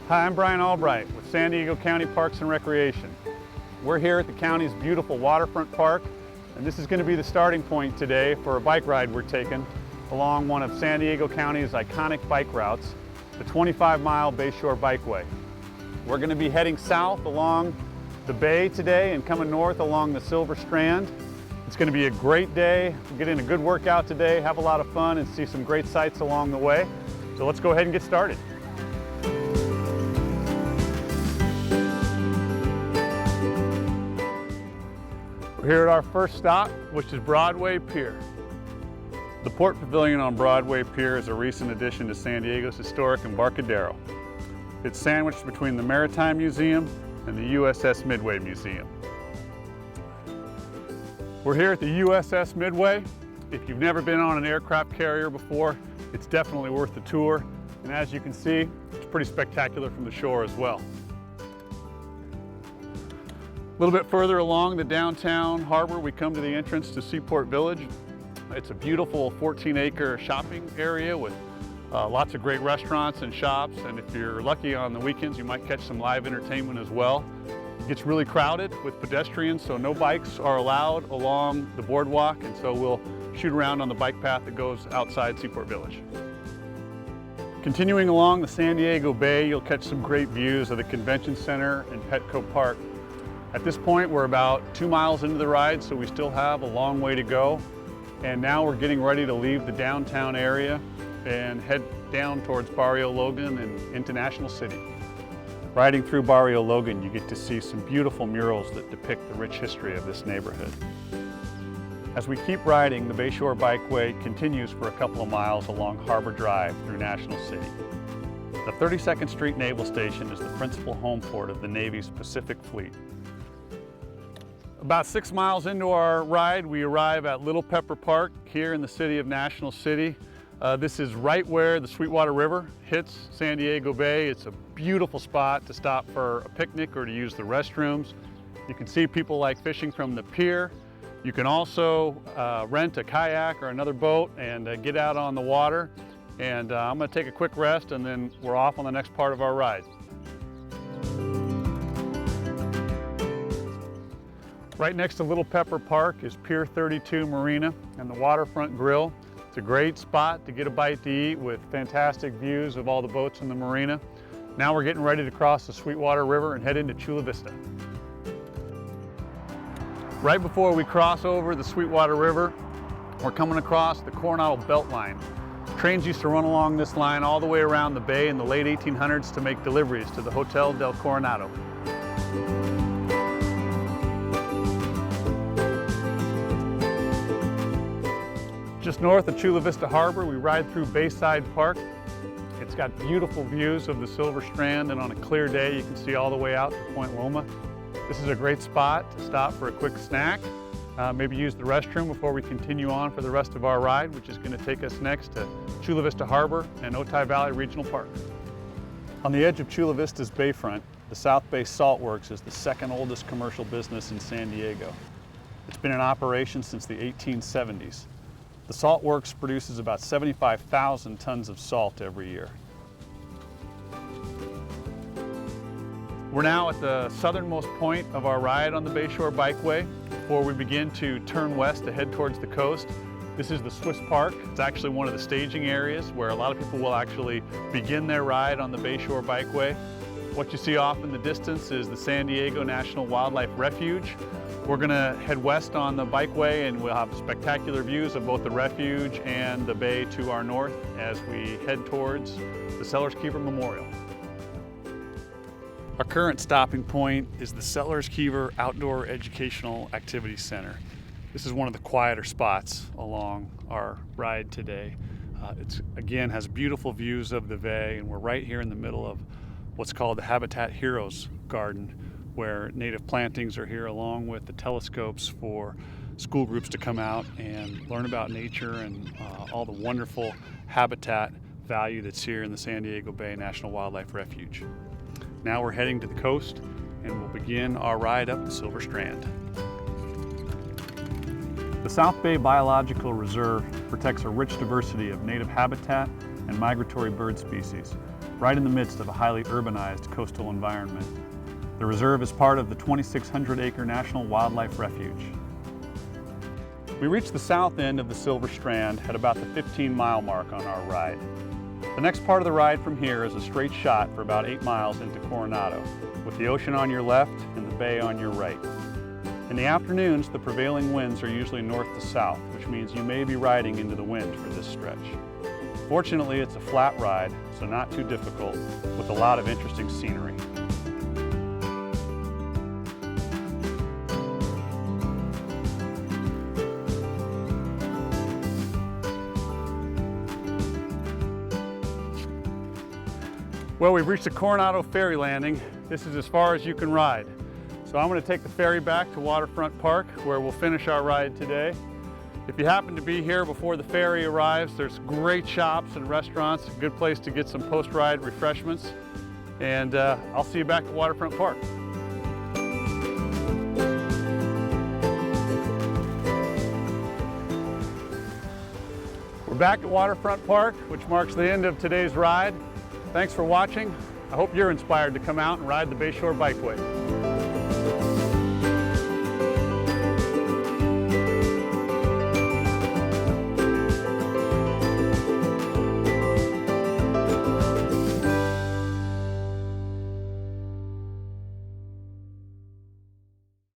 Hi, I'm Brian Albright with San Diego County Parks and Recreation. We're here at the county's beautiful waterfront park, and this is going to be the starting point today for a bike ride we're taking along one of San Diego County's iconic bike routes, the 25-mile Bayshore Bikeway. We're going to be heading south along the bay today and coming north along the Silver Strand. It's going to be a great day. We'll get in a good workout today, have a lot of fun, and see some great sights along the way. So let's go ahead and get started. We're here at our first stop, which is Broadway Pier. The Port Pavilion on Broadway Pier is a recent addition to San Diego's historic Embarcadero. It's sandwiched between the Maritime Museum and the USS Midway Museum. We're here at the USS Midway. If you've never been on an aircraft carrier before, it's definitely worth the tour. And as you can see, it's pretty spectacular from the shore as well. A little bit further along the downtown harbor, we come to the entrance to Seaport Village. It's a beautiful 14-acre shopping area with lots of great restaurants and shops. And if you're lucky on the weekends, you might catch some live entertainment as well. It gets really crowded with pedestrians, so no bikes are allowed along the boardwalk. And so we'll shoot around on the bike path that goes outside Seaport Village. Continuing along the San Diego Bay, you'll catch some great views of the Convention Center and Petco Park. At this point, we're about 2 miles into the ride, so we still have a long way to go. And now we're getting ready to leave the downtown area and head down towards Barrio Logan and into National City. Riding through Barrio Logan, you get to see some beautiful murals that depict the rich history of this neighborhood. As we keep riding, the Bayshore Bikeway continues for a couple of miles along Harbor Drive through National City. The 32nd Street Naval Station is the principal home port of the Navy's Pacific Fleet. About 6 miles into our ride, we arrive at Little Pepper Park here in the city of National City. This is right where the Sweetwater River hits San Diego Bay. It's a beautiful spot to stop for a picnic or to use the restrooms. You can see people like fishing from the pier. You can also rent a kayak or another boat and get out on the water. And I'm going to take a quick rest and then we're off on the next part of our ride. Right next to Little Pepper Park is Pier 32 Marina and the Waterfront Grill. It's a great spot to get a bite to eat with fantastic views of all the boats in the marina. Now we're getting ready to cross the Sweetwater River and head into Chula Vista. Right before we cross over the Sweetwater River, we're coming across the Coronado Beltline. Trains used to run along this line all the way around the bay in the late 1800s to make deliveries to the Hotel del Coronado. Just north of Chula Vista Harbor, we ride through Bayside Park. It's got beautiful views of the Silver Strand, and on a clear day, you can see all the way out to Point Loma. This is a great spot to stop for a quick snack, maybe use the restroom before we continue on for the rest of our ride, which is going to take us next to Chula Vista Harbor and Otay Valley Regional Park. On the edge of Chula Vista's bayfront, the South Bay Salt Works is the second oldest commercial business in San Diego. It's been in operation since the 1870s. The salt works produces about 75,000 tons of salt every year. We're now at the southernmost point of our ride on the Bayshore Bikeway before we begin to turn west to head towards the coast. This is the Swiss Park. It's actually one of the staging areas where a lot of people will actually begin their ride on the Bayshore Bikeway. What you see off in the distance is the San Diego National Wildlife Refuge. We're going to head west on the bikeway and we'll have spectacular views of both the refuge and the bay to our north as we head towards the Sellers Keeper Memorial. Our current stopping point is the Sellers Keeper Outdoor Educational Activity Center. This is one of the quieter spots along our ride today. It again has beautiful views of the bay, and we're right here in the middle of what's called the Habitat Heroes Garden, where native plantings are here along with the telescopes for school groups to come out and learn about nature and all the wonderful habitat value that's here in the San Diego Bay National Wildlife Refuge. Now we're heading to the coast and we'll begin our ride up the Silver Strand. The South Bay Biological Reserve protects a rich diversity of native habitat and migratory bird species. right in the midst of a highly urbanized coastal environment. The reserve is part of the 2,600-acre National Wildlife Refuge. We reached the south end of the Silver Strand at about the 15-mile mark on our ride. The next part of the ride from here is a straight shot for about 8 miles into Coronado, with the ocean on your left and the bay on your right. In the afternoons, the prevailing winds are usually north to south, which means you may be riding into the wind for this stretch. Fortunately, it's a flat ride, so not too difficult, with a lot of interesting scenery. Well, we've reached the Coronado ferry landing. This is as far as you can ride. So I'm going to take the ferry back to Waterfront Park, where we'll finish our ride today. If you happen to be here before the ferry arrives, there's great shops and restaurants, a good place to get some post-ride refreshments. And I'll see you back at Waterfront Park. We're back at Waterfront Park, which marks the end of today's ride. Thanks for watching. I hope you're inspired to come out and ride the Bayshore Bikeway.